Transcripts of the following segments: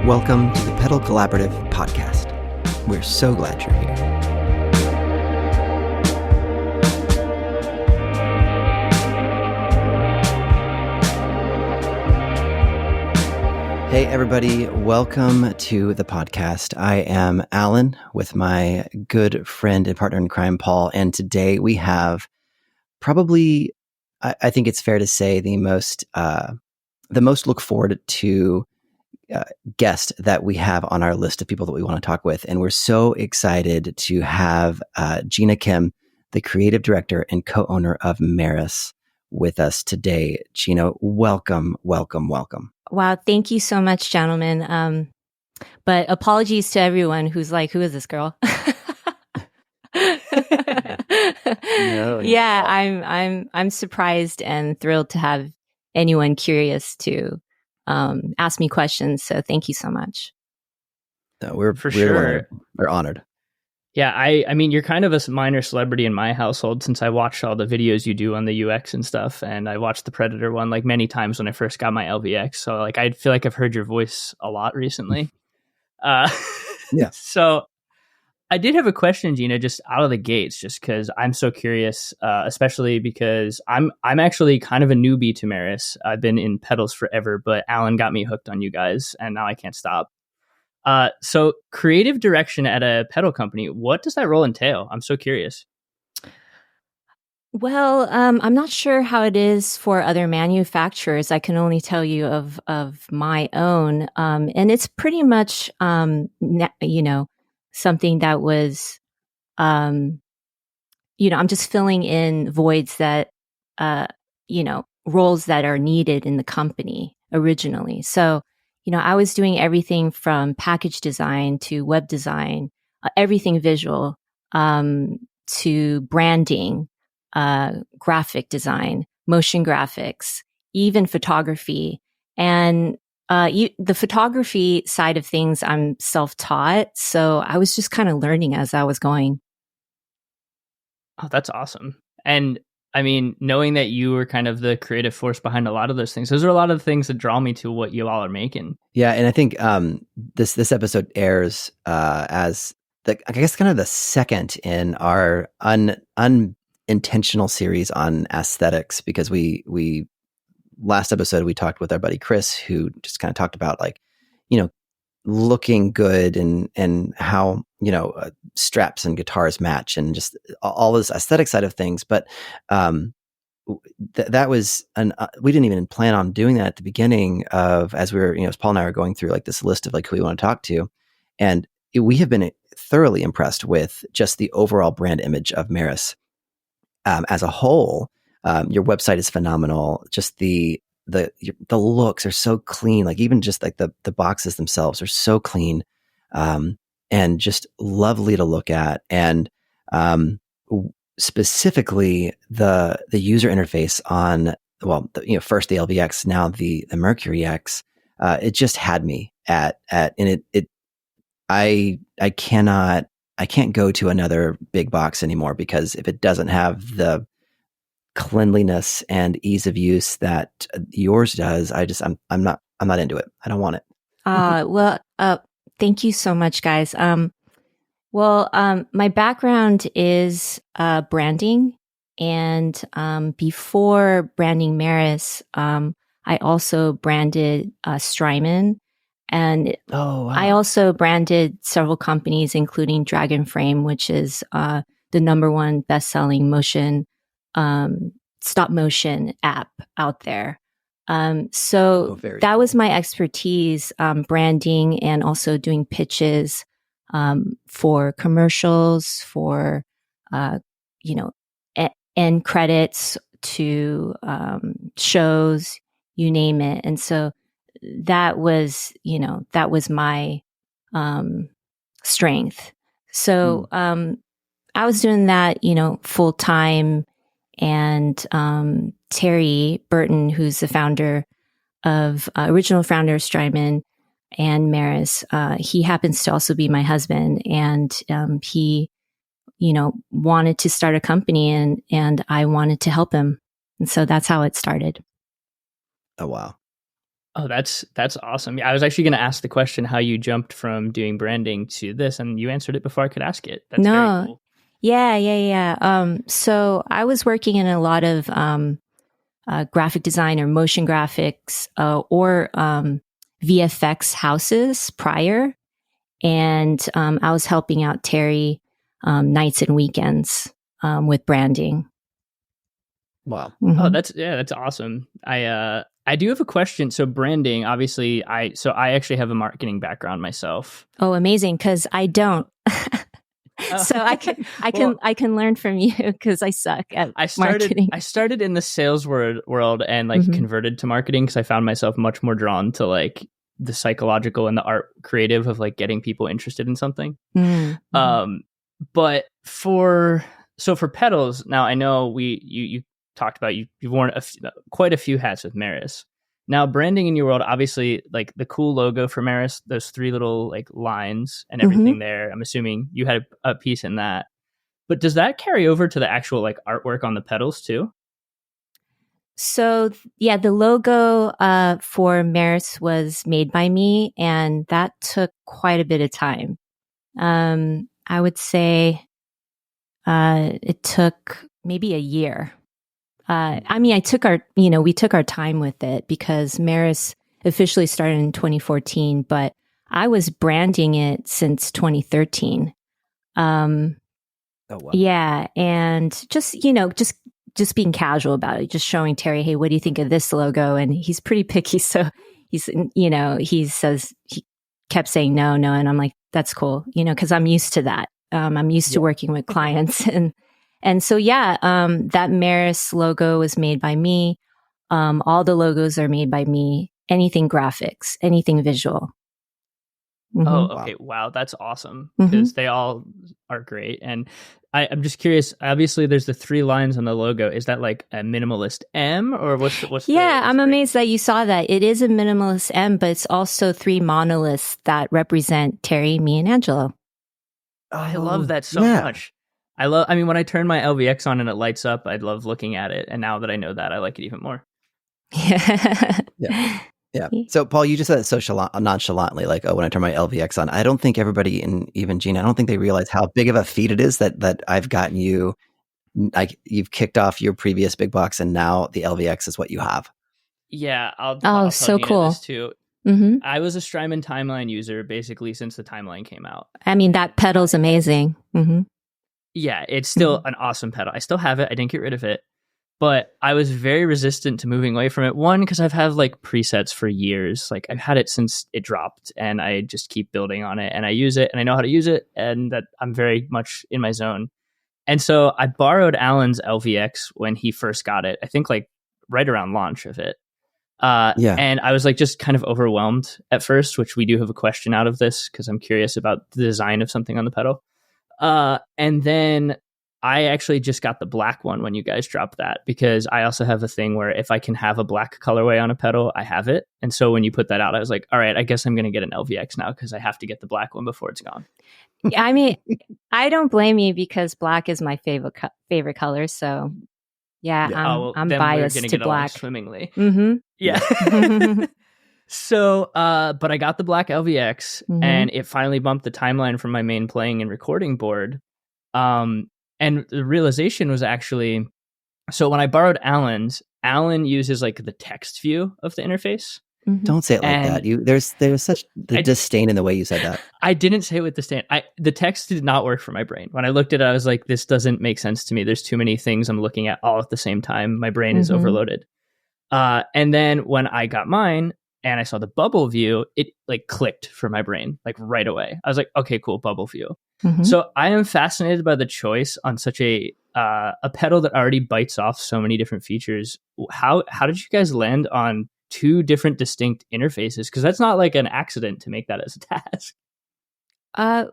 Welcome to the Pedal Collaborative podcast. We're so glad you're here. Hey, everybody. Welcome to the podcast. I am Alan with my good friend and partner in crime, Paul. And today we have probably, I think it's fair to say, the most look forward to guest that we have on our list of people that we want to talk with. And we're so excited to have Jinna Kim, the creative director and co-owner of Meris, with us today. Jinna, welcome. Wow. Thank you so much, gentlemen. But apologies to everyone who's like, who is this girl? No, yeah, I'm surprised and thrilled to have anyone curious to ask me questions. So thank you so much. No, we're honored. Yeah, I mean, you're kind of a minor celebrity in my household since I watched all the videos you do on the UX and stuff. And I watched the prEDITOR one like many times when I first got my LVX. So like, I feel like I've heard your voice a lot recently. Yeah. So I did have a question, Jinna, just out of the gates, just because I'm so curious, especially because I'm actually kind of a newbie to Meris. I've been in pedals forever, but Alan got me hooked on you guys, and now I can't stop. So creative direction at a pedal company, what does that role entail? I'm so curious. Well, I'm not sure how it is for other manufacturers. I can only tell you of my own, and it's pretty much, something that was, I'm just filling in voids that, roles that are needed in the company originally. So, I was doing everything from package design to web design, everything visual, to branding, graphic design, motion graphics, even photography. And the photography side of things, I'm self-taught. So I was just kind of learning as I was going. Oh, that's awesome. And I mean, knowing that you were kind of the creative force behind a lot of those things, those are a lot of things that draw me to what you all are making. Yeah. And I think this episode airs as I guess kind of the second in our unintentional series on aesthetics, because we last episode, we talked with our buddy Chris, who just kind of talked about looking good and how, straps and guitars match and just all this aesthetic side of things. But that was we didn't even plan on doing that at the beginning of, as we were, as Paul and I were going through like this list of like who we want to talk to. And we have been thoroughly impressed with just the overall brand image of Meris as a whole. Your website is phenomenal. Just the looks are so clean. Like even just like the boxes themselves are so clean, and just lovely to look at. And specifically the user interface on, first the LVX, now the MercuryX. It just had me at and I can't go to another big box anymore, because if it doesn't have the cleanliness and ease of use that yours does, I'm not into it. I don't want it. Thank you so much, guys. My background is branding, and before branding Meris, I also branded Strymon, and wow. I also branded several companies, including Dragon Frame, which is the #1 best-selling motion stop motion app out there. So that was my expertise, branding and also doing pitches for commercials, for end credits to shows, you name it. And so that was my strength. So I was doing that, full time. And Terry Burton, who's the original founder of Strymon and Meris, he happens to also be my husband, and he, wanted to start a company, and I wanted to help him, and so that's how it started. Oh wow! Oh, that's awesome. Yeah, I was actually going to ask the question how you jumped from doing branding to this, and you answered it before I could ask it. That's very cool. Yeah. So I was working in a lot of graphic design or motion graphics or VFX houses prior. And I was helping out Terry nights and weekends with branding. Wow. Mm-hmm. Oh, that's awesome. I do have a question. So branding, obviously, I actually have a marketing background myself. Oh, amazing! Because I don't. So I can learn from you because I suck at marketing. I started in the sales world and like converted to marketing because I found myself much more drawn to like the psychological and the art creative of like getting people interested in something. Mm-hmm. But for pedals, now I know you talked about you've worn quite a few hats with Meris. Now branding in your world, obviously, like the cool logo for Meris, those 3 little like lines and everything there. I'm assuming you had a piece in that. But does that carry over to the actual like artwork on the pedals too? So yeah, the logo for Meris was made by me, and that took quite a bit of time. I would say it took maybe a year. we took our time with it because Meris officially started in 2014, but I was branding it since 2013. Oh, wow. Yeah. And just being casual about it, just showing Terry, hey, what do you think of this logo? And he's pretty picky. So he kept saying no. And I'm like, that's cool, cause I'm used to that. I'm used to working with clients and so, that Meris logo was made by me. All the logos are made by me, anything graphics, anything visual. Mm-hmm. Oh, okay. Wow. That's awesome because they all are great. And I'm just curious, obviously there's the 3 lines on the logo. Is that like a minimalist M or what's I'm amazed that you saw that. It is a minimalist M, but it's also 3 monoliths that represent Terry, me, and Angelo. Oh, I love that so much. When I turn my LVX on and it lights up, I love looking at it. And now that I know that, I like it even more. Yeah. So, Paul, you just said it so nonchalantly, like, oh, when I turn my LVX on. I don't think everybody, and even Jinna, I don't think they realize how big of a feat it is that I've gotten you, like, you've kicked off your previous big box, and now the LVX is what you have. Yeah. I'll so tell cool. This too. I was a Strymon timeline user basically since the timeline came out. I mean, that pedal's amazing. Yeah, it's still an awesome pedal. I still have it. I didn't get rid of it. But I was very resistant to moving away from it. One, because I've had like presets for years. Like I've had it since it dropped and I just keep building on it and I use it and I know how to use it and that I'm very much in my zone. And so I borrowed Alan's LVX when he first got it. I think like right around launch of it. And I was like just kind of overwhelmed at first, which we do have a question out of this because I'm curious about the design of something on the pedal. And then I actually just got the black one when you guys dropped that because I also have a thing where if I can have a black colorway on a pedal, I have it. And so when you put that out, I was like, all right, I guess I'm going to get an LVX now because I have to get the black one before it's gone. I mean, I don't blame you because black is my favorite color. So I'm biased to black swimmingly. Yeah. So, but I got the black LVX and it finally bumped the timeline from my main playing and recording board. And the realization was actually, so when I borrowed Alan's, Alan uses like the text view of the interface. Don't say it like that. There's such disdain in the way you said that. I didn't say it with disdain. The text did not work for my brain. When I looked at it, I was like, this doesn't make sense to me. There's too many things I'm looking at all at the same time. My brain is overloaded. And then when I got mine and I saw the bubble view, it like clicked for my brain like right away. I was like, okay, cool, bubble view. So I am fascinated by the choice on such a pedal that already bites off so many different features. How did you guys land on 2 different distinct interfaces? Because that's not like an accident to make that as a task.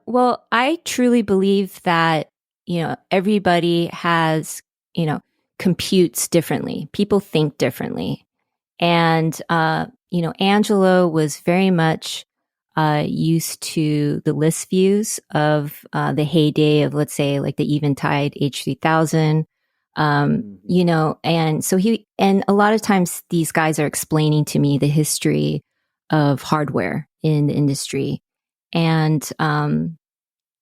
Well, I truly believe that, everybody has, computes differently. People think differently. And, Angelo was very much used to the list views of the heyday of, let's say, like the Eventide H3000. You know, and so and a lot of times these guys are explaining to me the history of hardware in the industry. And,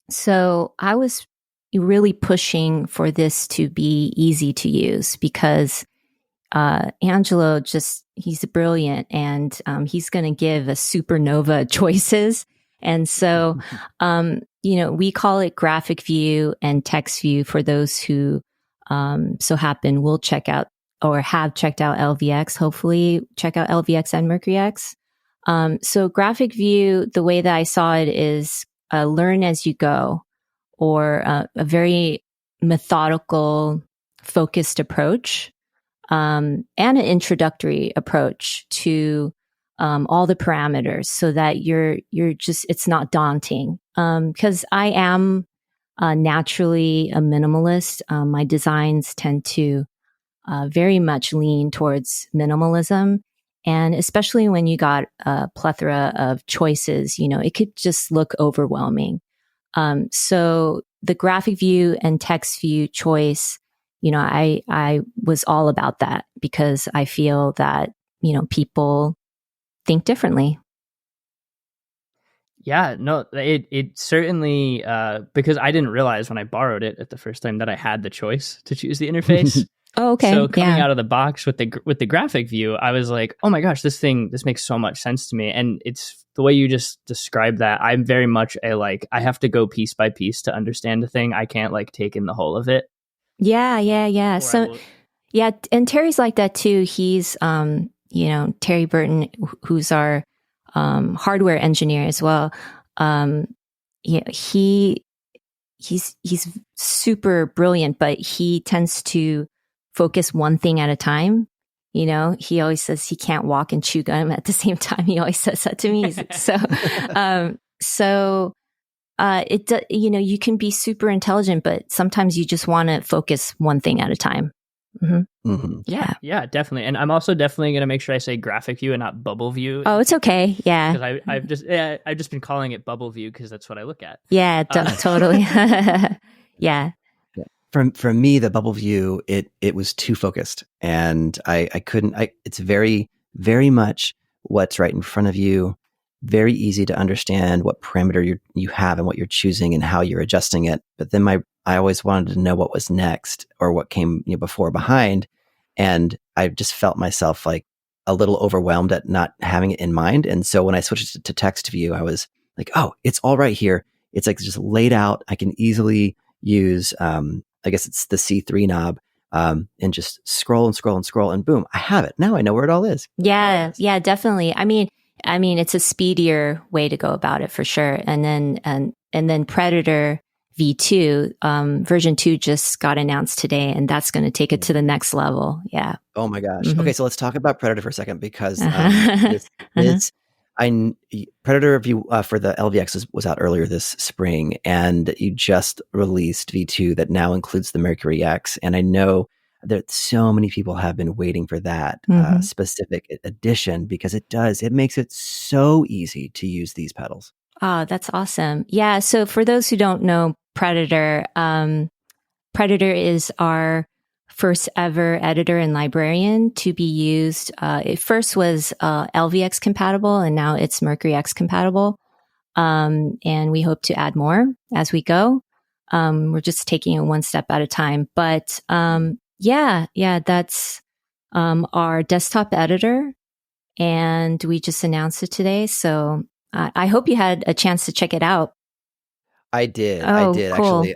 so I was really pushing for this to be easy to use because, Angelo he's brilliant and, he's going to give a supernova choices. And so, you know, we call it graphic view and text view for those who, so happen will check out or have checked out LVX, hopefully check out LVX and MercuryX. So graphic view, the way that I saw it is learn as you go, or a very methodical, focused approach, and an introductory approach to all the parameters, so that you're just it's not daunting. Because I am naturally a minimalist. My designs tend to very much lean towards minimalism. And especially when you got a plethora of choices, you know, it could just look overwhelming. So the graphic view and text view choice, you know, I was all about that because I feel that, you know, people think differently. Yeah, no, it certainly, because I didn't realize when I borrowed it at the first time that I had the choice to choose the interface. Oh, okay. So coming out of the box with the graphic view, I was like, oh my gosh, this makes so much sense to me. And it's the way you just described that. I'm very much I have to go piece by piece to understand a thing. I can't take in the whole of it. Yeah. So yeah, and Terry's like that too. He's, you know, Terry Burton, who's our hardware engineer as well. Yeah, he's super brilliant, but he tends to focus one thing at a time. You know, he always says he can't walk and chew gum at the same time. He always says that to me. You know, you can be super intelligent, but sometimes you just want to focus one thing at a time. Mm-hmm. Mm-hmm. Yeah, definitely. And I'm also definitely going to make sure I say graphic view and not bubble view. Oh, it's okay. Yeah. Because I've just been calling it bubble view because that's what I look at. Yeah, totally. Yeah. For me, the bubble view, it was too focused, and I couldn't. It's very, very much what's right in front of you. Very easy to understand what parameter you have and what you're choosing and how you're adjusting it. But then I always wanted to know what was next or what came before or behind, and I just felt myself like a little overwhelmed at not having it in mind. And so when I switched it to text view, I was like, oh, it's all right here. It's just laid out. I can easily use. I guess it's the C3 knob, and just scroll and scroll and scroll, and boom, I have it. Now I know where it all is. Yeah, definitely. I mean, it's a speedier way to go about it for sure. And then prEDITOR V2 version 2 just got announced today, and that's going to take it to the next level. Yeah. Oh my gosh. Mm-hmm. Okay, so let's talk about prEDITOR for a second because prEDITOR view for the LVX was out earlier this spring, and you just released V2 that now includes the MercuryX. And I know that so many people have been waiting for that specific edition because it makes it so easy to use these pedals. Oh, that's awesome. Yeah. So for those who don't know prEDITOR, prEDITOR is our first ever editor and librarian to be used. It first was LVX compatible, and now it's MercuryX compatible. And we hope to add more as we go. We're just taking it one step at a time. But that's our desktop editor, and we just announced it today. So I hope you had a chance to check it out. I did. Oh, I did cool. actually.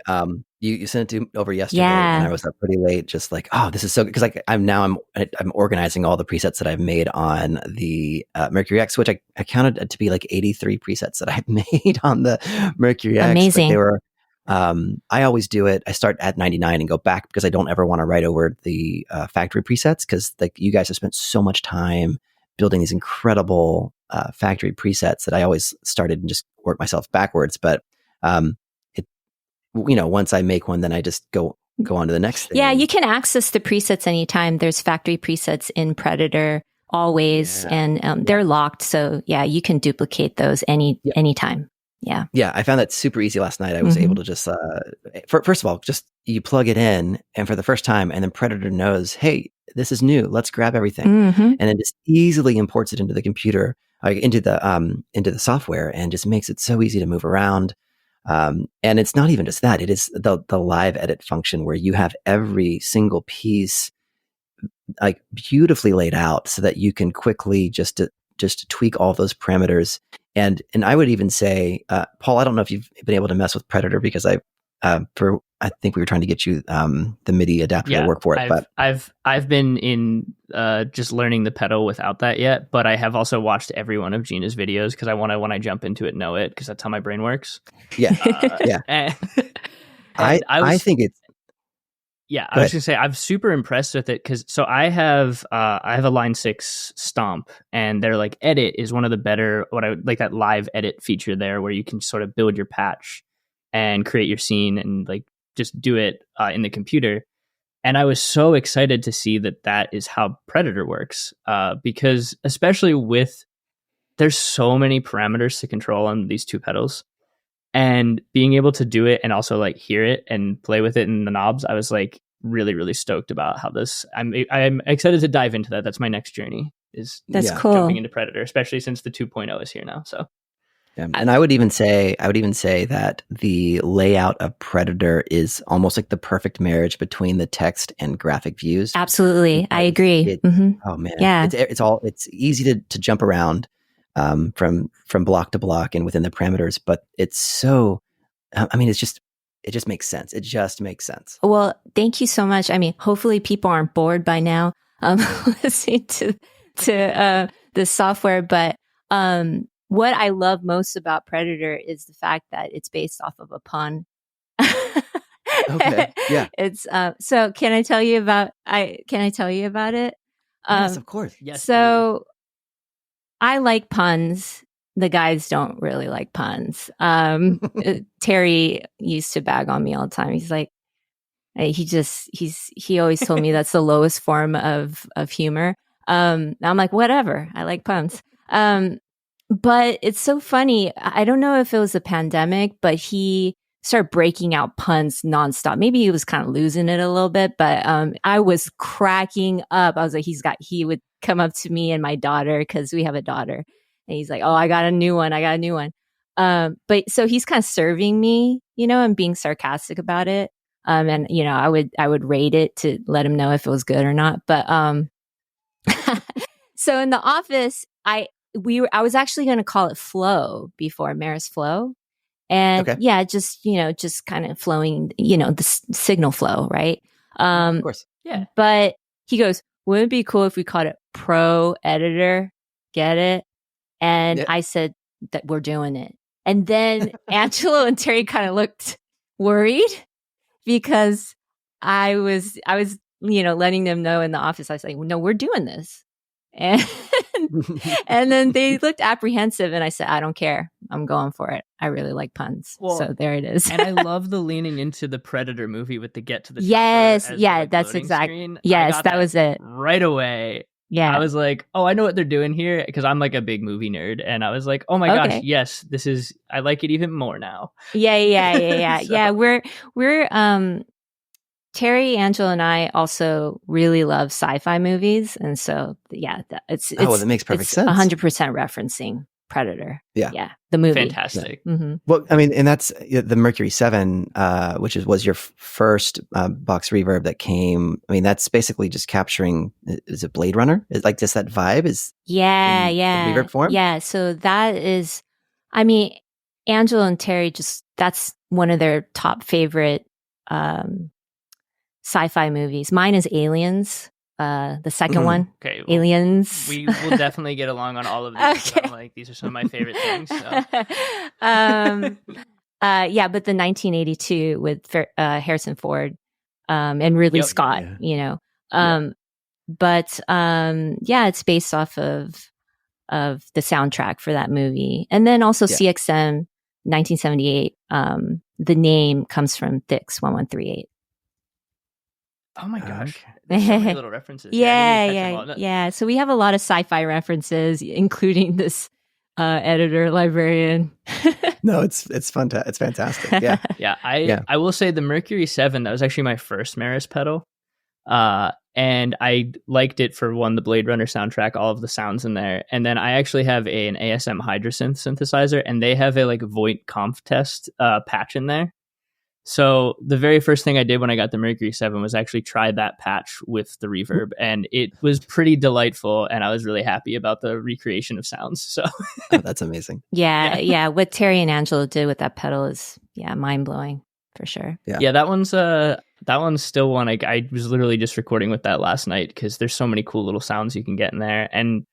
You sent it over yesterday, and I was up pretty late, just like, oh, this is so good. Because I'm organizing all the presets that I've made on the MercuryX, which I counted to be like 83 presets that I've made on the MercuryX. Amazing. They were. I always do it. I start at 99 and go back because I don't ever want to write over the factory presets, because you guys have spent so much time building these incredible factory presets that I always started and just work myself backwards. But once I make one, then I just go on to the next thing. Yeah, you can access the presets anytime. There's factory presets in prEDITOR always, and they're locked. So yeah, you can duplicate those anytime. Yeah, I found that super easy last night. I was able to just, first of all, just you plug it in, and for the first time, and then Predator knows, hey, this is new. Let's grab everything, and it just easily imports it into the computer, into the software, and just makes it so easy to move around. And it's not even just that; it is the live edit function where you have every single piece like beautifully laid out, so that you can quickly just tweak all those parameters. And I would even say, Paul, I don't know if you've been able to mess with Predator, because I think we were trying to get you the MIDI adapter to work for it. But I've been in just learning the pedal without that yet. But I have also watched every one of Jinna's videos, because I want to, when I jump into it, know it, because that's how my brain works. Yeah, I think it's. Yeah, I was gonna say I'm super impressed with it, because I have a Line 6 Stomp, and their like edit is one of the better, what I like, that live edit feature there, where you can sort of build your patch and create your scene and like just do it in the computer. And I was so excited to see that is how Predator works, because especially there's so many parameters to control on these two pedals. And being able to do it and also like hear it and play with it in the knobs, I was like really, really stoked about how this. I'm excited to dive into that. That's my next journey. That's cool. Jumping into Predator, especially since the 2.0 is here now. So, and I would even say that the layout of Predator is almost like the perfect marriage between the text and graphic views. Absolutely, I agree. Oh man, yeah, it's easy to jump around. From block to block and within the parameters, but it's so, I mean, it just makes sense. It just makes sense. Well, thank you so much. I mean, hopefully people aren't bored by now, listening to the software, but, what I love most about Predator is the fact that it's based off of a pun. Okay. Yeah. It's, so can I tell you about it? Yes, of course. Yes. So, please. I like puns. The guys don't really like puns. Terry used to bag on me all the time. He's like, he always told me that's the lowest form of humor. I'm like, whatever. I like puns. But it's so funny. I don't know if it was a pandemic, but he started breaking out puns nonstop. Maybe he was kind of losing it a little bit, but I was cracking up. I was like, he would come up to me and my daughter, because we have a daughter, and he's like, oh, I got a new one. But so he's kind of serving me, and being sarcastic about it. And I would rate it to let him know if it was good or not. But so in the office, I was actually going to call it Flow before, Meris Flow. And just kind of flowing, the signal flow, right? Of course. Yeah. But he goes, wouldn't it be cool if we called it prEDITOR? Get it? And I said that we're doing it. And then Angelo and Terry kind of looked worried, because I was, letting them know in the office. I was like, no, we're doing this. And then they looked apprehensive, and I said, I don't care. I'm going for it. I really like puns. Well, so there it is. And I love the leaning into the Predator movie with the get to the yes, yeah, that's exactly. Yes, that was it. Right away. Yeah. I was like, oh, I know what they're doing here, because I'm like a big movie nerd, and I was like, oh my gosh, yes, I like it even more now. Yeah. So. Yeah, we're Terry, Angela, and I also really love sci-fi movies, and so that makes perfect sense. 100% referencing Predator. Yeah, the movie. Fantastic. Yeah. Mm-hmm. Well, I mean, and that's the Mercury 7, which was your first box reverb that came. I mean, that's basically just capturing. Is it Blade Runner? Is like just that vibe? Is the reverb form? Yeah. So that is. I mean, Angela and Terry that's one of their top favorite sci-fi movies. Mine is Aliens, the second one. Okay, well, Aliens. We will definitely get along on all of these. Okay. I'm like, these are some of my favorite things. So. But the 1982 with Harrison Ford and Ridley Scott. But it's based off of the soundtrack for that movie, and then also CXM 1978. The name comes from Thix 1138. Oh my gosh. There's so many little references. Yeah. So we have a lot of sci-fi references, including this editor, librarian. No, it's fun. It's fantastic. Yeah. Yeah. I will say the Mercury 7, that was actually my first Meris pedal. And I liked it for the Blade Runner soundtrack, all of the sounds in there. And then I actually have an ASM Hydrasynth synthesizer, and they have a like Voight Conf test patch in there. So the very first thing I did when I got the Mercury 7 was actually try that patch with the reverb, and it was pretty delightful, and I was really happy about the recreation of sounds. So that's amazing. Yeah. What Terry and Angelo did with that pedal is mind-blowing for sure. Yeah, that one's still one I was literally just recording with that last night because there's so many cool little sounds you can get in there, and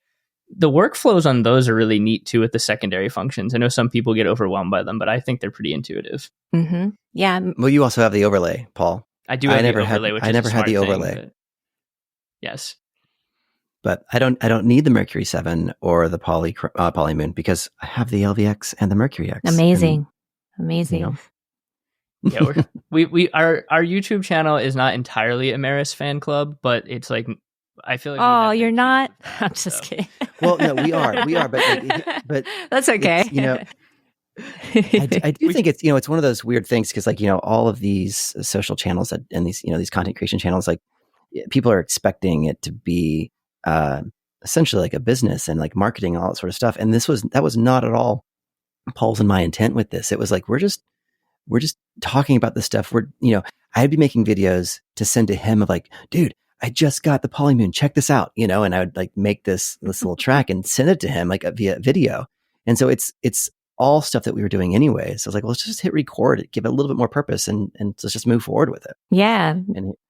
the workflows on those are really neat too with the secondary functions. I know some people get overwhelmed by them, but I think they're pretty intuitive. Mm-hmm. Yeah. Well, you also have the overlay, Paul. I do have the overlay, which I never had the overlay. But yes. But I don't need the Mercury 7 or the Polymoon because I have the LVX and the MercuryX. Amazing. Yeah, our YouTube channel is not entirely a Meris fan club, but it's like I feel like you're not. I'm just kidding. Well, no, we are, but that's okay. I do think it's it's one of those weird things because all of these social channels and these content creation channels, like people are expecting it to be essentially like a business and like marketing and all that sort of stuff, and that was not at all Paul's and my intent with this. It was like we're just talking about this stuff. I'd be making videos to send to him of like, dude, I just got the Polymoon, check this out, and I would like make this little track and send it to him like via video. And so it's all stuff that we were doing anyway. So I was like, well, let's just hit record, give it a little bit more purpose and let's just move forward with it. Yeah.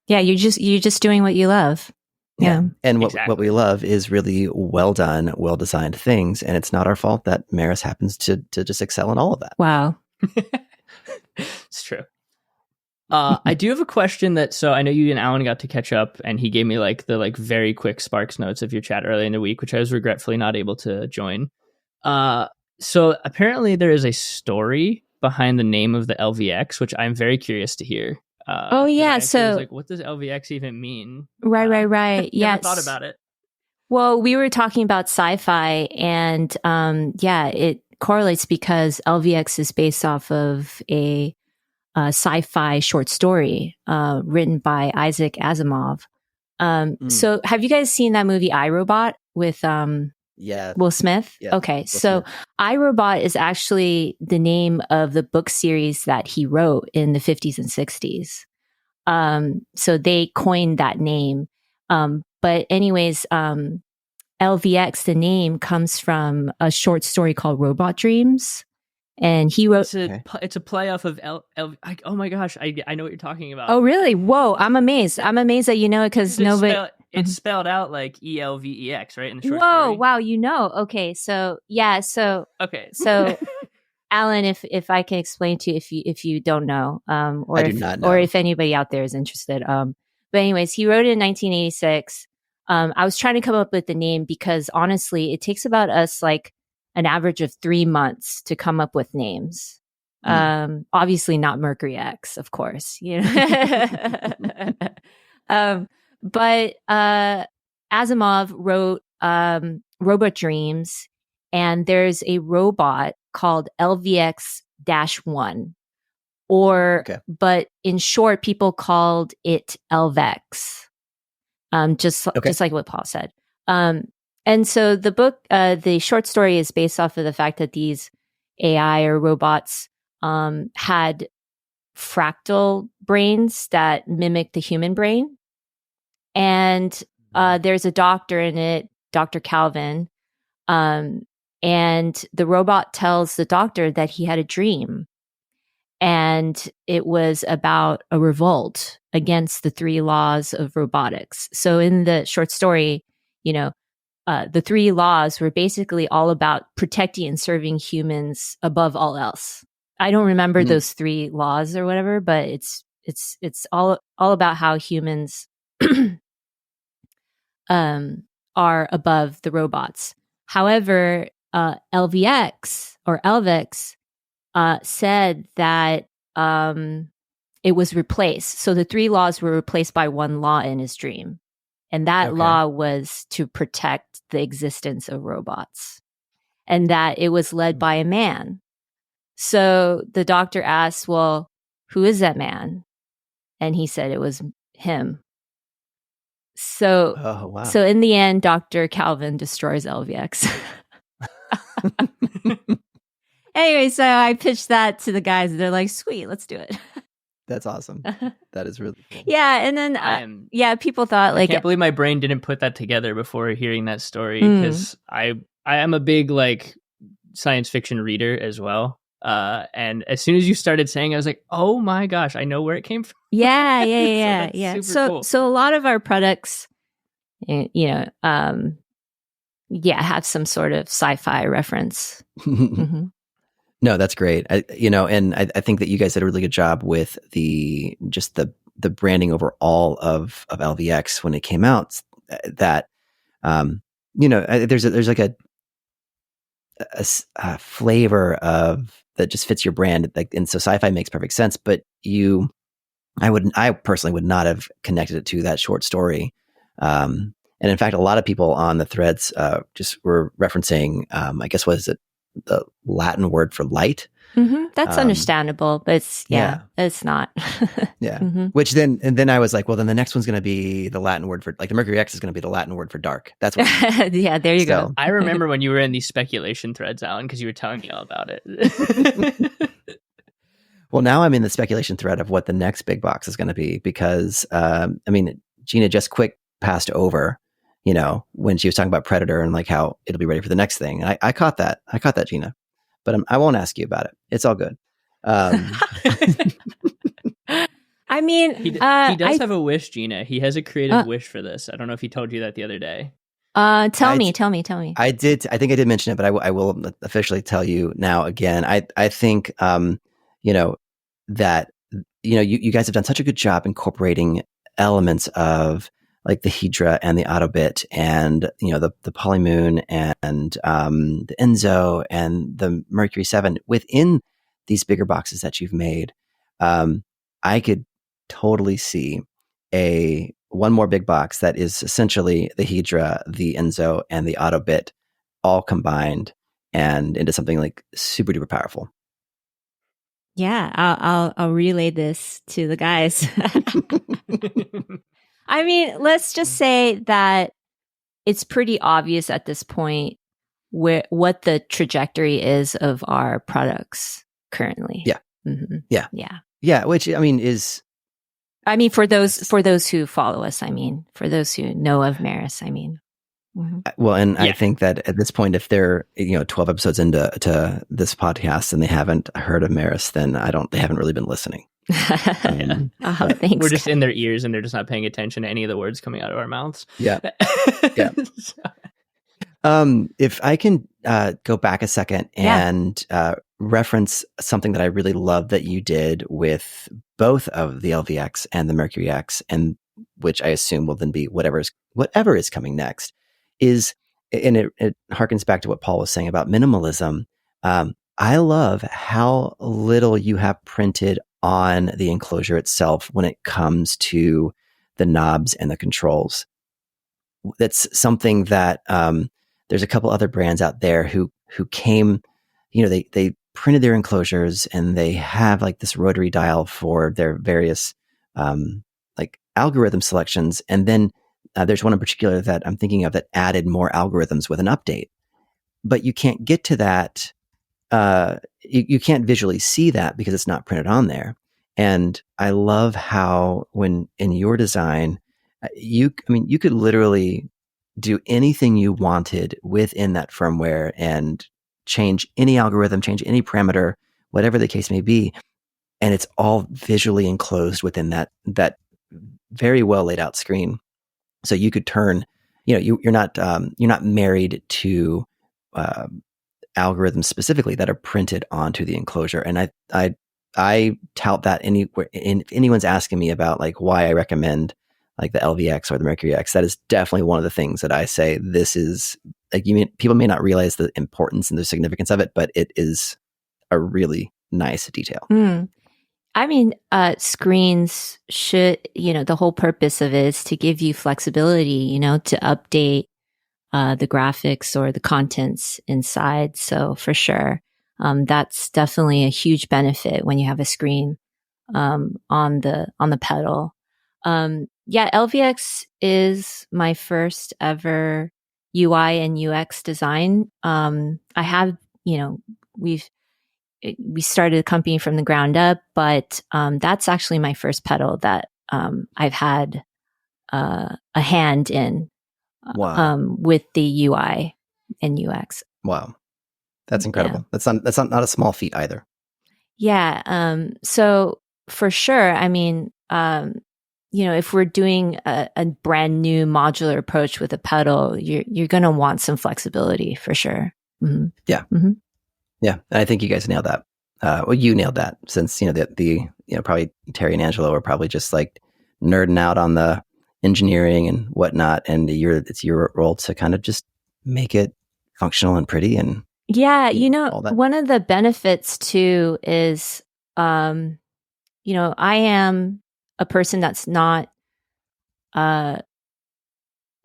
You're just doing what you love. Yeah. And what we love is really well done, well designed things. And it's not our fault that Meris happens to just excel in all of that. Wow. It's true. I do have a question so I know you and Alan got to catch up, and he gave me the very quick Sparks notes of your chat early in the week, which I was regretfully not able to join. So apparently there is a story behind the name of the LVX, which I'm very curious to hear. So what does LVX even mean? Right. Yeah, thought about it. Well, we were talking about sci-fi, and it correlates because LVX is based off of a sci-fi short story written by Isaac Asimov. So have you guys seen that movie iRobot with Will Smith? Yeah, okay, Will so Smith. iRobot is actually the name of the book series that he wrote in the 50s and 60s. So they coined that name. But anyways, LVX, the name comes from a short story called Robot Dreams. And he wrote... It's a play off of oh my gosh, I know what you're talking about. Oh, really? Whoa, I'm amazed. I'm amazed that you know it because nobody... It's spelled out like ELVEX, right? In the short Whoa, story. wow, Okay, so... Yeah, so... Okay. So, Alan, if I can explain to you if you don't know, or I do not know. Or if anybody out there is interested. But anyways, he wrote it in 1986. I was trying to come up with the name because honestly, it takes about us like an average of 3 months to come up with names. Obviously not MercuryX, of course, but Asimov wrote Robot Dreams, and there's a robot called LVX-1, but in short, people called it LVX. Just like what Paul said. And so the book, the short story is based off of the fact that these AI or robots had fractal brains that mimic the human brain. And there's a doctor in it, Dr. Calvin. And the robot tells the doctor that he had a dream. And it was about a revolt against the 3 laws of robotics. So in the short story, the 3 laws were basically all about protecting and serving humans above all else. I don't remember those 3 laws or whatever, but it's all about how humans are above the robots. However, LVX said that it was replaced. So the 3 laws were replaced by 1 law in his dream. And that law was to protect the existence of robots. and that it was led by a man. So the doctor asked, well, who is that man? And he said it was him. So, Oh, wow. So in the end, Dr. Calvin destroys LVX. Anyway, so I pitched that to the guys, and they're like, "Sweet, let's do it." That's awesome. That is really cool. Yeah, and then people thought I can't believe my brain didn't put that together before hearing that story, because I am a big like science fiction reader as well. And as soon as you started saying, I was like, "Oh my gosh, I know where it came from." Yeah. So a lot of our products, have some sort of sci-fi reference. Mm-hmm. No, that's great. I think that you guys did a really good job with the branding overall of LVX when it came out. That there's like a flavor of that just fits your brand. Like, and so sci-fi makes perfect sense. But I personally would not have connected it to that short story. And in fact, a lot of people on the threads just were referencing, I guess, what is it? The Latin word for light. Mm-hmm. That's understandable, but it's not. Yeah. Mm-hmm. Which then I was like, well, then the next one's going to be the Latin word for, like, the MercuryX is going to be the Latin word for dark. That's what. Yeah, there you go. I remember when you were in these speculation threads, Alan, because you were telling me all about it. Well, now I'm in the speculation thread of what the next big box is going to be, because Jinna just quick passed over, when she was talking about prEDITOR and like how it'll be ready for the next thing. And I caught that, Jinna, but I won't ask you about it. It's all good. I mean, he does have a wish, Jinna. He has a creative wish for this. I don't know if he told you that the other day. Tell me. I did. I think I did mention it, but I will officially tell you now again. I think, that, you guys have done such a good job incorporating elements of like the Hydra and the Autobit and, the Polymoon and the Enzo and the Mercury 7 within these bigger boxes that you've made. I could totally see one more big box that is essentially the Hydra, the Enzo, and the Autobit all combined and into something like super duper powerful. Yeah, I'll relay this to the guys. I mean, let's just say that it's pretty obvious at this point what the trajectory is of our products currently. Yeah. Mm-hmm. Yeah. Which is. I mean, for those who follow us, for those who know of Meris, Mm-hmm. Well, and I think that at this point, if they're 12 episodes into this podcast and they haven't heard of Meris, then they haven't really been listening. Thanks. We're just in their ears and they're just not paying attention to any of the words coming out of our mouths. Yeah. If I can go back a second and reference something that I really love that you did with both of the LVX and the MercuryX, and which I assume will then be whatever is coming next, and it harkens back to what Paul was saying about minimalism. I love how little you have printed on the enclosure itself when it comes to the knobs and the controls. That's something that there's a couple other brands out there who came, they printed their enclosures and they have like this rotary dial for their various like algorithm selections. And then there's one in particular that I'm thinking of that added more algorithms with an update. But you can't get to that. You can't visually see that because it's not printed on there. And I love how when in your design, you could literally do anything you wanted within that firmware and change any algorithm, change any parameter, whatever the case may be. And it's all visually enclosed within that very well laid out screen. So you could turn, you're not married to algorithms specifically that are printed onto the enclosure. And I tout that anywhere. If anyone's asking me about like why I recommend like the LVX or the MercuryX, that is definitely one of the things that I say. This is like, people may not realize the importance and the significance of it, but it is a really nice detail. Screens should, the whole purpose of it is to give you flexibility, to update the graphics or the contents inside. So for sure, that's definitely a huge benefit when you have a screen on the pedal. Yeah, LVX is my first ever UI and UX design. I have, we started a company from the ground up, but that's actually my first pedal that I've had a hand in. Wow. With the UI and UX. Wow. That's incredible. Yeah. That's not a small feat either. Yeah. So for sure, I mean, if we're doing a brand new modular approach with a pedal, you're going to want some flexibility for sure. Mm-hmm. Yeah. Mm-hmm. Yeah. And I think you guys nailed that. Well, you nailed that, since, probably Terry and Angelo are probably just like nerding out on the engineering and whatnot, and it's your role to kind of just make it functional and pretty. And yeah, one of the benefits too is, I am a person that's not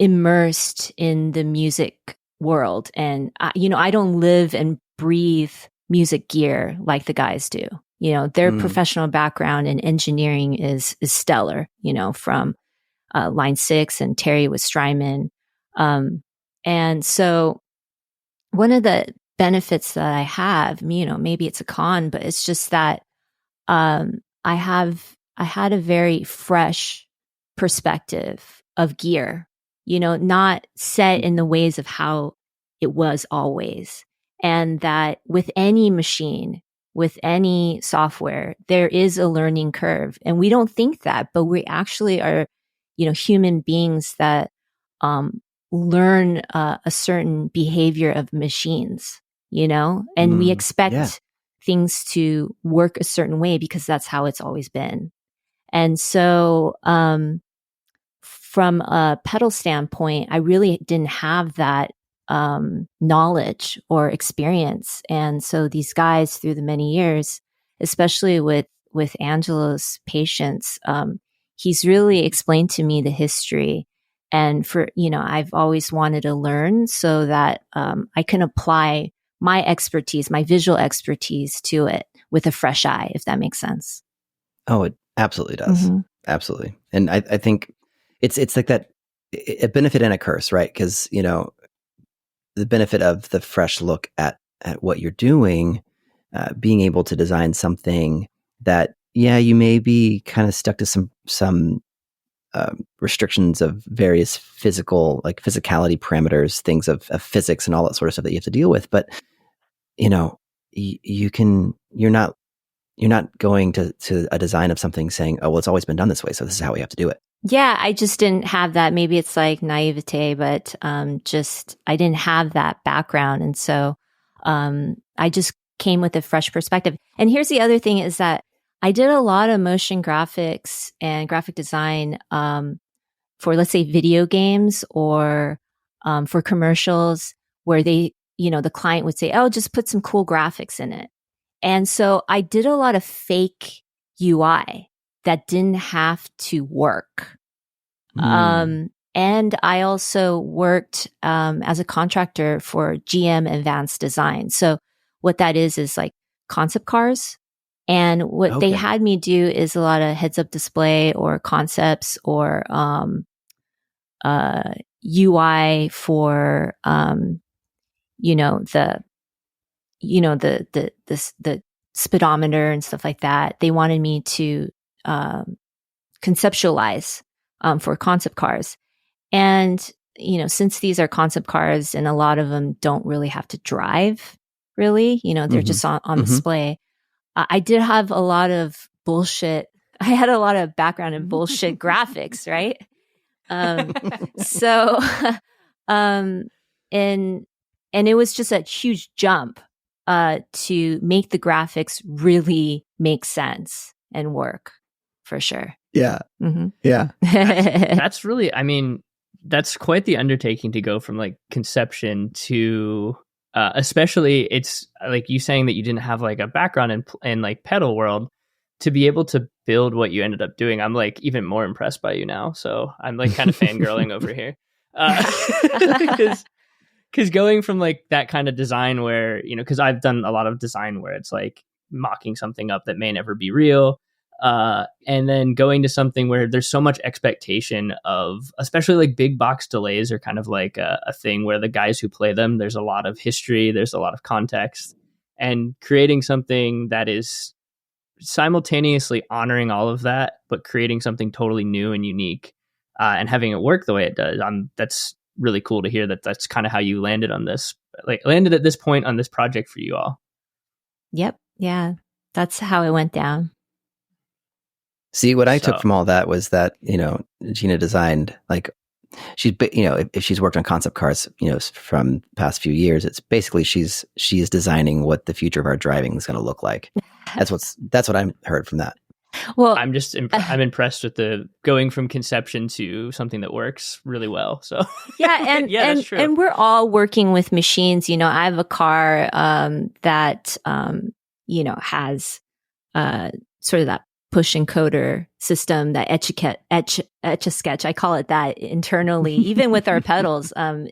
immersed in the music world, and I don't live and breathe music gear like the guys do. Their professional background in engineering is stellar. From Line 6 and Terry with Strymon. And so one of the benefits that I have, maybe it's a con, but it's just that I had a very fresh perspective of gear, not set in the ways of how it was always. And that with any machine, with any software, there is a learning curve. And we don't think that, but we actually are human beings that learn a certain behavior of machines, and we expect things to work a certain way because that's how it's always been. And so from a pedal standpoint, I really didn't have that knowledge or experience. And so these guys, through the many years, especially with Angelo's patience, he's really explained to me the history. And I've always wanted to learn so that I can apply my expertise, my visual expertise to it with a fresh eye, if that makes sense. Oh, it absolutely does. Mm-hmm. Absolutely. And I think it's like that, a benefit and a curse, right? Because, the benefit of the fresh look at what you're doing, being able to design something that, you may be kind of stuck to some restrictions of various physicality parameters, things of physics and all that sort of stuff that you have to deal with. But, you're not going to a design of something saying, oh, well, it's always been done this way, so this is how we have to do it. Yeah, I just didn't have that. Maybe it's like naivete, but I didn't have that background. And so I just came with a fresh perspective. And here's the other thing is that I did a lot of motion graphics and graphic design for, let's say, video games or for commercials where they, the client would say, oh, just put some cool graphics in it. And so I did a lot of fake UI that didn't have to work. And I also worked as a contractor for GM Advanced Design. So what that is like concept cars. And what they had me do is a lot of heads-up display or concepts or UI for the speedometer and stuff like that. They wanted me to conceptualize for concept cars. And, since these are concept cars and a lot of them don't really have to drive, really, they're just on display. I did have a lot of bullshit. I had a lot of background in bullshit graphics, right? And it was just a huge jump to make the graphics really make sense and work, for sure. Yeah. Mm-hmm. Yeah. That's really, that's quite the undertaking to go from like conception to, especially it's like you saying that you didn't have like a background in like pedal world, to be able to build what you ended up doing. I'm like even more impressed by you now. So I'm like kind of fangirling over here. Because going from like that kind of design where, because I've done a lot of design where it's like mocking something up that may never be real. And then going to something where there's so much expectation of, especially like big box delays are kind of like a thing where the guys who play them, there's a lot of history, there's a lot of context, and creating something that is simultaneously honoring all of that, but creating something totally new and unique, and having it work the way it does. That's really cool to hear that's kind of how you landed on this, like landed at this point on this project for you all. Yep. Yeah. That's how it went down. See, what I took from all that was that, Jinna designed, like, she's, if she's worked on concept cars, from the past few years, it's basically she's designing what the future of our driving is going to look like. That's what I heard from that. Well, I'm just I'm impressed with the going from conception to something that works really well. So yeah, and yeah, that's true. And we're all working with machines. I have a car that has sort of that push encoder system, that etch a sketch. I call it that internally, even with our pedals. And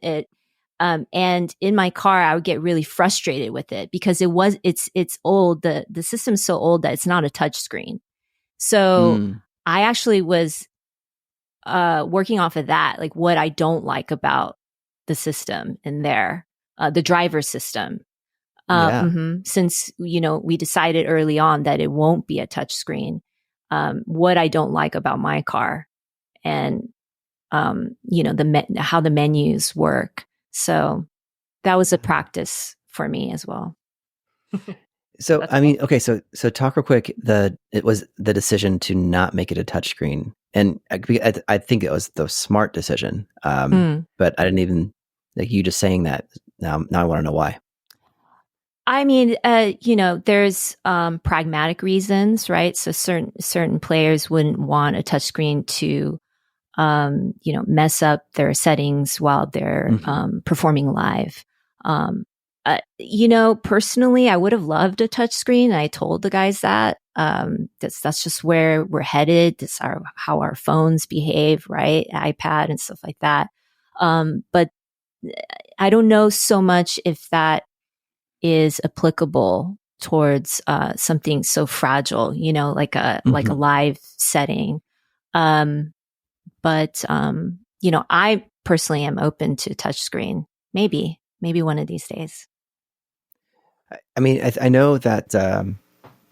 in my car, I would get really frustrated with it because it's old. The system's so old that it's not a touch screen. So I actually was working off of that, like what I don't like about the system in there, the driver system. Since, we decided early on that it won't be a touch screen, what I don't like about my car and, how the menus work. So that was a practice for me as well. So, so talk real quick. It was the decision to not make it a touchscreen, and I think it was the smart decision. But I didn't even, like, you just saying that. Now I want to know why. I mean, there's pragmatic reasons, right? So certain players wouldn't want a touchscreen to, mess up their settings while they're performing live. Personally, I would have loved a touchscreen. I told the guys that that's just where we're headed. That's how our phones behave, right? iPad and stuff like that. But I don't know so much if that is applicable towards something so fragile, like a live setting. But I personally am open to touchscreen. Maybe one of these days. I mean, I know that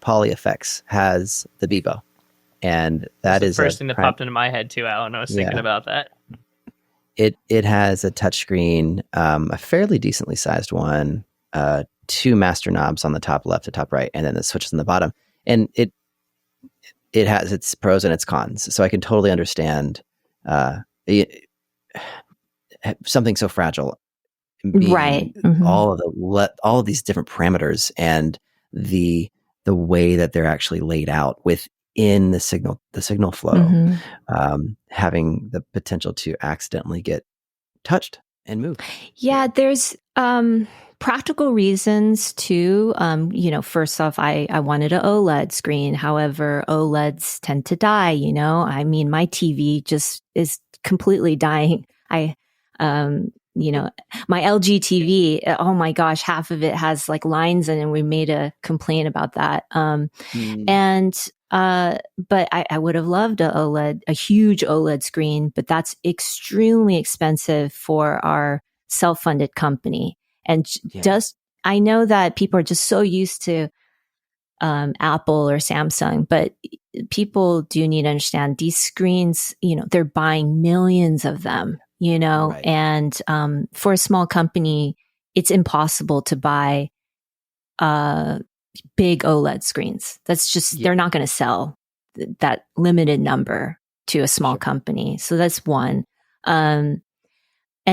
PolyFX has the Bebo, and that is the first thing that popped into my head too, Alan. I was thinking about that. It has a touchscreen, a fairly decently sized one, 2 master knobs on the top left, the top right, and then the switches on the bottom. And it has its pros and its cons. So I can totally understand something so fragile, right? All of these different parameters and the way that they're actually laid out within the signal flow, having the potential to accidentally get touched and moved. Yeah, there's practical reasons too. First off, I wanted an OLED screen. However, OLEDs tend to die. I mean, my TV just is completely dying. My LG TV, oh my gosh, half of it has like lines in it, and we made a complaint about that. But I would have loved a huge OLED screen, but that's extremely expensive for our self-funded company. And I know that people are just so used to Apple or Samsung, but people do need to understand these screens, they're buying millions of them. Right. And for a small company, it's impossible to buy big OLED screens. That's just, they're not going to sell that limited number to a small company. So that's one. And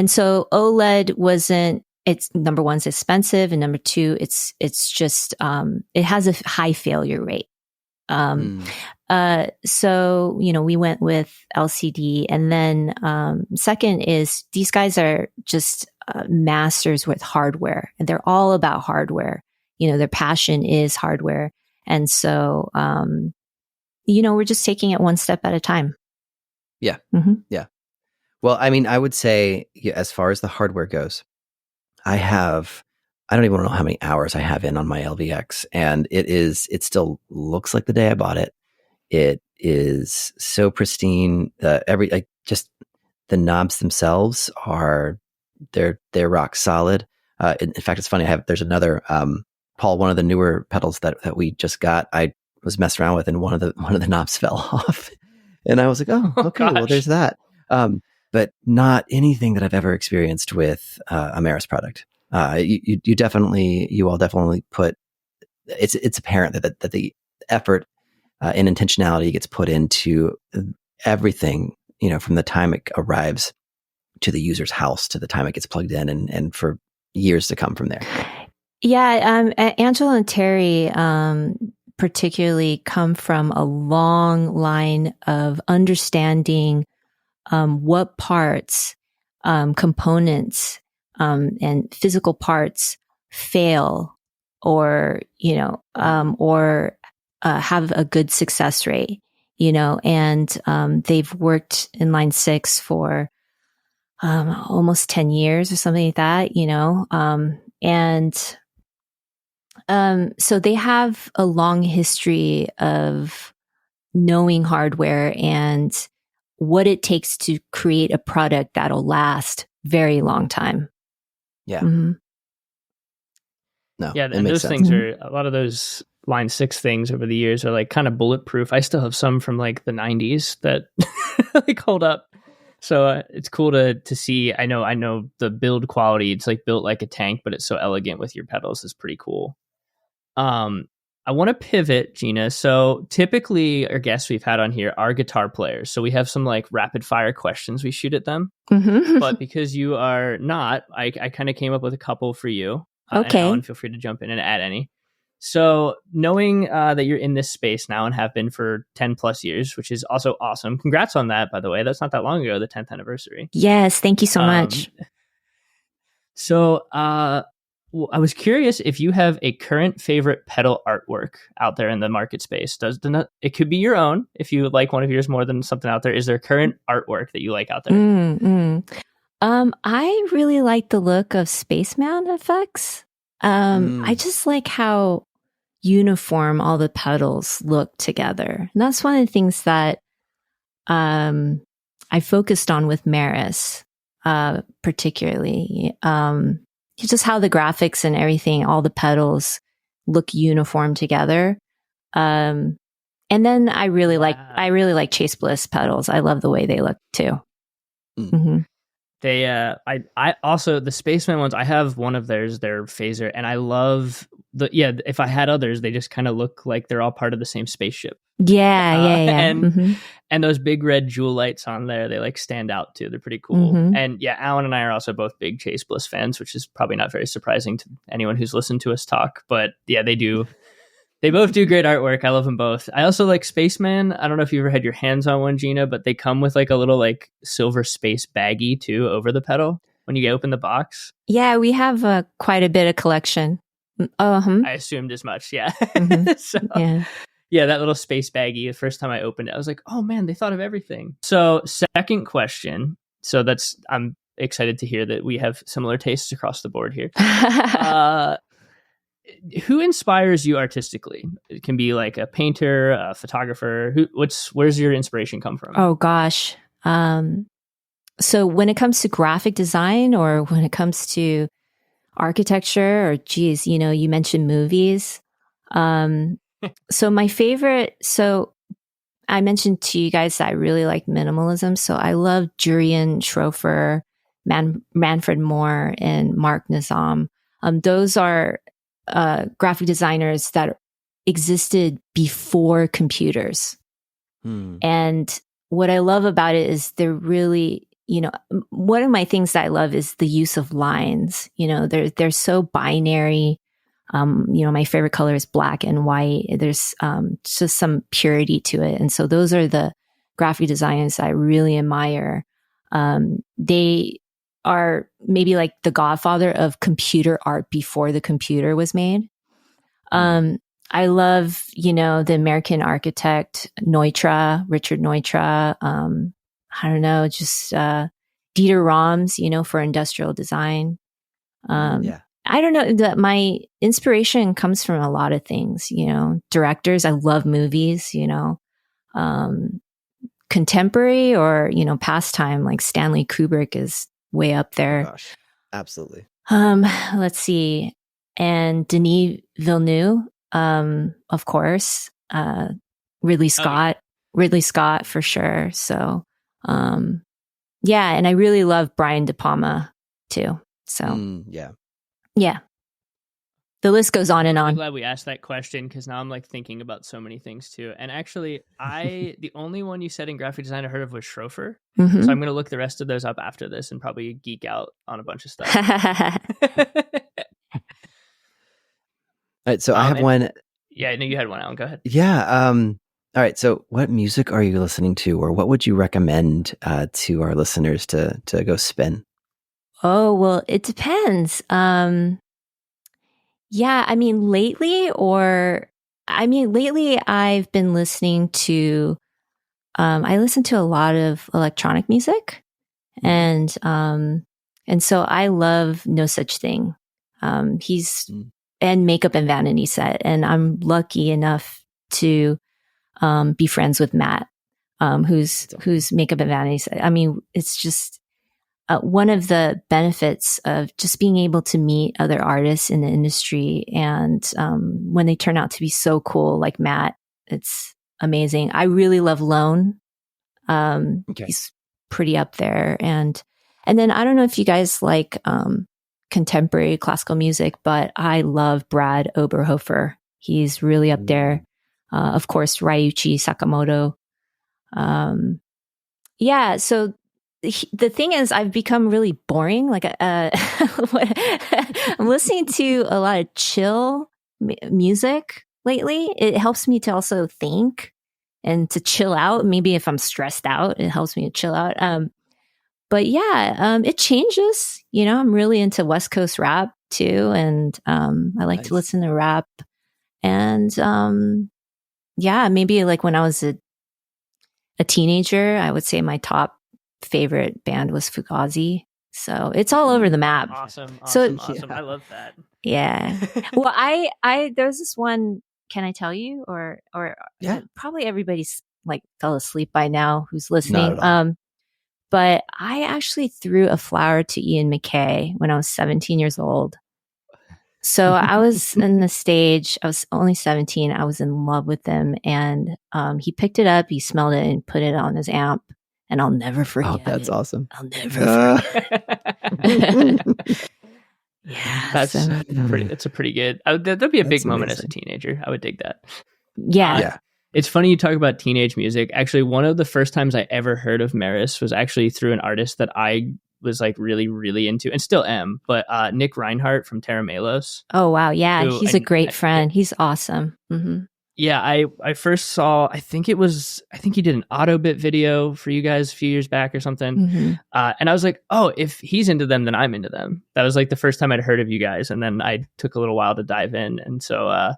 so OLED it's number one, it's expensive. And number two, it's just, it has a high failure rate. So, we went with LCD. And then, second is these guys are just masters with hardware, and they're all about hardware. Their passion is hardware. And so, we're just taking it one step at a time. Yeah. Yeah. Well, I mean, I would say, as far as the hardware goes, I don't even know how many hours I have in on my LVX, and it still looks like the day I bought it. It is so pristine. Just the knobs themselves they're rock solid. In fact, it's funny. There's another, Paul, one of the newer pedals that we just got. I was messing around with, and one of the knobs fell off, and I was like, oh, okay, well, there's that. But not anything that I've ever experienced with a Meris product. You all definitely put. It's apparent that the effort and intentionality gets put into everything. From the time it arrives to the user's house to the time it gets plugged in, and for years to come from there. Yeah, Angela and Terry particularly come from a long line of understanding what parts, components, and physical parts fail or have a good success rate, and they've worked in line 6 for almost 10 years or something like that, so they have a long history of knowing hardware and what it takes to create a product that'll last very long time. Yeah. Mm-hmm. No. Yeah, and those things are, a lot of those line 6 things over the years are like kind of bulletproof. I still have some from like the 90s that like hold up. So it's cool to see. I know the build quality. It's like built like a tank, but it's so elegant with your pedals. Is pretty cool. I want to pivot, Jinna. So typically our guests we've had on here are guitar players. So we have some like rapid fire questions we shoot at them. Mm-hmm. But because you are not, I kind of came up with a couple for you. Okay. And Alan, feel free to jump in and add any. So knowing that you're in this space now and have been for 10 plus years, which is also awesome. Congrats on that, by the way. That's not that long ago, the 10th anniversary. Yes. Thank you so much. So I was curious if you have a current favorite pedal artwork out there in the market space. It could be your own if you like one of yours more than something out there. Is there current artwork that you like out there? I really like the look of Spaceman effects. I just like how uniform all the pedals look together. And that's one of the things that I focused on with Meris, particularly. Just how the graphics and everything, all the pedals look uniform together. And then I really like Chase Bliss pedals. I love the way they look too. Mm-hmm. They, I also, the Spaceman ones, I have one of theirs, their phaser, and I love if I had others, they just kind of look like they're all part of the same spaceship. Yeah. And those big red jewel lights on there, they like stand out too. They're pretty cool. Mm-hmm. And yeah, Alan and I are also both big Chase Bliss fans, which is probably not very surprising to anyone who's listened to us talk, but yeah, they do. They both do great artwork. I love them both. I also like Spaceman. I don't know if you ever had your hands on one, Jinna, but they come with like a little like silver space baggie too over the pedal when you open the box. Yeah, we have quite a bit of collection. I assumed as much. Yeah. Mm-hmm. So, yeah, that little space baggie. The first time I opened it, I was like, oh man, they thought of everything. So second question. So I'm excited to hear that we have similar tastes across the board here. Who inspires you artistically? It can be like a painter, a photographer. Where's your inspiration come from? Oh gosh. So when it comes to graphic design or when it comes to architecture or geez, you mentioned movies. So my favorite, I mentioned to you guys that I really like minimalism. So I love Jurian Schrofer, Manfred Moore, and Mark Nizam. Those are graphic designers that existed before computers. And what I love about it is they're really, one of my things that I love is the use of lines. They're so binary. My favorite color is black and white. There's just some purity to it. And so those are the graphic designers I really admire. They are maybe like the godfather of computer art before the computer was made. I love, the American architect Richard Neutra. I don't know, just Dieter Rams, for industrial design. I don't know that my inspiration comes from a lot of things, directors. I love movies, contemporary or, pastime, like Stanley Kubrick is way up there. Oh gosh, absolutely. Let's see. And Denis Villeneuve, of course, Ridley Scott for sure. So, yeah. And I really love Brian De Palma too. So, yeah. The list goes on and on. I'm glad we asked that question because now I'm like thinking about so many things too. And actually, the only one you said in graphic design I heard of was Schroeder. Mm-hmm. So I'm going to look the rest of those up after this and probably geek out on a bunch of stuff. All right, so I have one. Yeah, no, you had one, Alan. Go ahead. Yeah. All right. So, what music are you listening to, or what would you recommend to our listeners to go spin? Oh, well, it depends. Yeah, lately I've been listening to, I listen to a lot of electronic music, and so I love No Such Thing. And Makeup and Vanity Set, and I'm lucky enough to be friends with Matt, who's Makeup and Vanity Set. It's just one of the benefits of just being able to meet other artists in the industry. And when they turn out to be so cool, like Matt, it's amazing. I really love Lone. He's pretty up there. And then I don't know if you guys like contemporary classical music, but I love Brad Oberhofer. He's really up there. Of course, Ryuichi Sakamoto. Yeah. So the thing is, I've become really boring. Like, I'm listening to a lot of chill music lately. It helps me to also think and to chill out. Maybe if I'm stressed out, it helps me to chill out. But yeah, it changes. I'm really into West Coast rap too, and I like to listen to rap. And yeah, maybe like when I was a teenager, I would say my top favorite band was Fugazi. So it's all over the map. Awesome. So I love that. Yeah. Well, I there's this one. Can I tell you, or yeah, probably everybody's like fell asleep by now who's listening. Not at all. But I actually threw a flower to Ian MacKaye when I was 17 years old. So I was in the stage. I was only 17. I was in love with him, and he picked it up. He smelled it and put it on his amp. And I'll never forget. Oh, that's awesome. I'll never forget. Yeah, that's a pretty good. That'd be a big moment as a teenager. I would dig that. Yeah. It's funny you talk about teenage music. Actually, one of the first times I ever heard of Meris was actually through an artist that I was like really, really into and still am. But Nick Reinhardt from Terra Melos. Oh wow, yeah, he's a great friend. He's awesome. Mm-hmm. Yeah, I first saw. I think he did an Autobit video for you guys a few years back or something. Mm-hmm. And I was like, oh, if he's into them, then I'm into them. That was like the first time I'd heard of you guys, and then I took a little while to dive in, and so.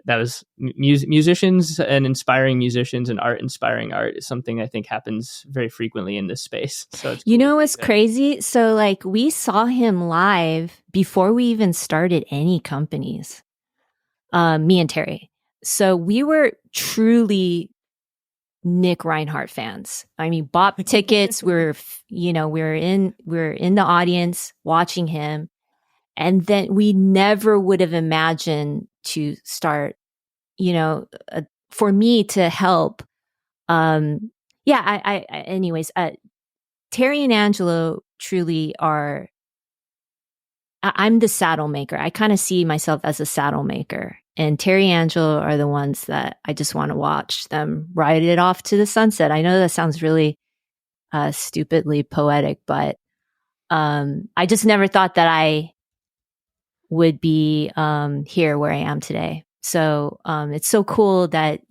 That was musicians and inspiring musicians and art inspiring art is something I think happens very frequently in this space. So it's cool. What's crazy? So like we saw him live before we even started any companies, me and Terry. So we were truly Nick Reinhardt fans. Bought tickets. we're in the audience watching him. And then we never would have imagined to start, for me to help. Anyways, Terry and Angelo truly are, I'm the saddle maker. I kind of see myself as a saddle maker, and Terry and Angelo are the ones that I just want to watch them ride it off to the sunset. I know that sounds really stupidly poetic, but I just never thought that I would be here where I am today. So it's so cool that,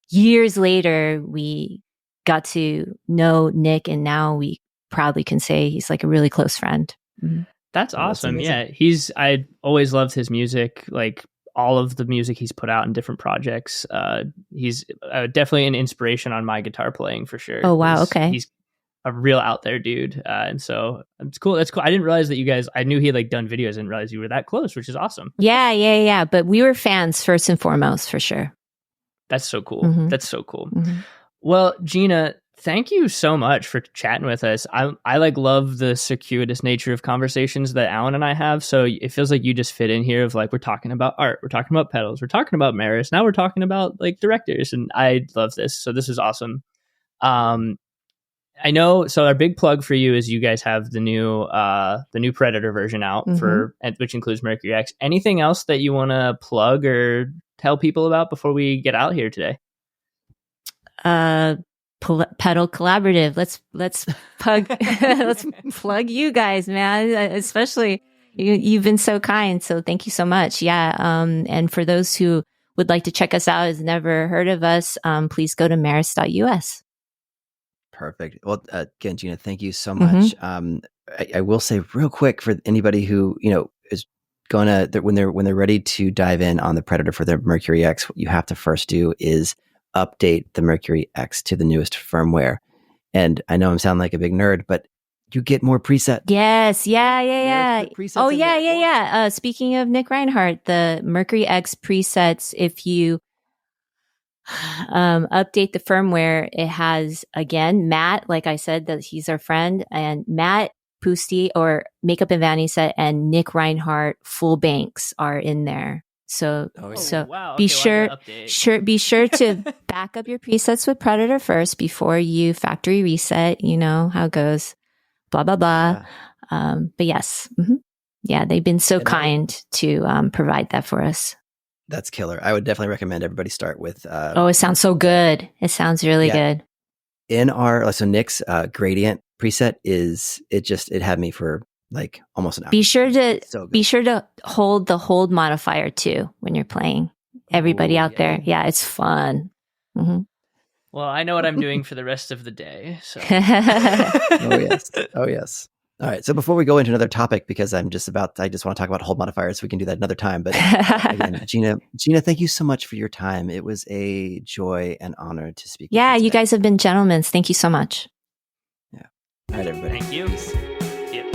years later we got to know Nick, and now we proudly can say he's like a really close friend. Mm-hmm. That's awesome. Yeah. I always loved his music, like all of the music he's put out in different projects. He's definitely an inspiration on my guitar playing for sure. Oh, wow. Okay. a real out there dude. And so it's cool. That's cool. I didn't realize that you guys, I knew he had like done videos. I didn't realize you were that close, which is awesome. Yeah. But we were fans first and foremost, for sure. That's so cool. That's so cool. Well, Jinna, thank you so much for chatting with us. I like love the circuitous nature of conversations that Alan and I have. So it feels like you just fit in here of like, we're talking about art, we're talking about pedals, we're talking about Meris. Now we're talking about like directors, and I love this. So this is awesome. I know. So our big plug for you is you guys have the new prEDITOR version out which includes MercuryX. Anything else that you want to plug or tell people about before we get out here today? Pedal Collaborative. Let's plug let's plug you guys, man. Especially you've been so kind. So thank you so much. Yeah. And for those who would like to check us out, has never heard of us, please go to meris.us. Perfect. Well, again, Jinna, thank you so much. I will say real quick for anybody who, is going to, when they're ready to dive in on the prEDITOR for their MercuryX, what you have to first do is update the MercuryX to the newest firmware. And I know I'm sounding like a big nerd, but you get more presets. Yes. Yeah. Oh, yeah. Speaking of Nick Reinhardt, the MercuryX presets, if you update the firmware, it has, again, Matt, like I said, that he's our friend, and Matt Pusti or Makeup and Vanity Set and Nick Reinhardt full banks are in there. So wow. be sure to back up your presets with prEDITOR first before you factory reset. You know how it goes, blah, blah, blah. But yes. Yeah, they've been so kind to provide that for us. That's killer. I would definitely recommend everybody start with. It sounds so good. It sounds really good. In so Nick's gradient preset it had me for like almost an hour. Be sure to hold the hold modifier too when you're playing. Everybody out there, yeah, it's fun. Well, I know what I'm doing for the rest of the day. So. Oh yes. All right. So before we go into another topic, because I just want to talk about hold modifiers, so we can do that another time. But again, Jinna, thank you so much for your time. It was a joy and honor to speak. Yeah, with you guys have been gentlemen. Thank you so much. Yeah. All right, everybody. Thank you. Yep.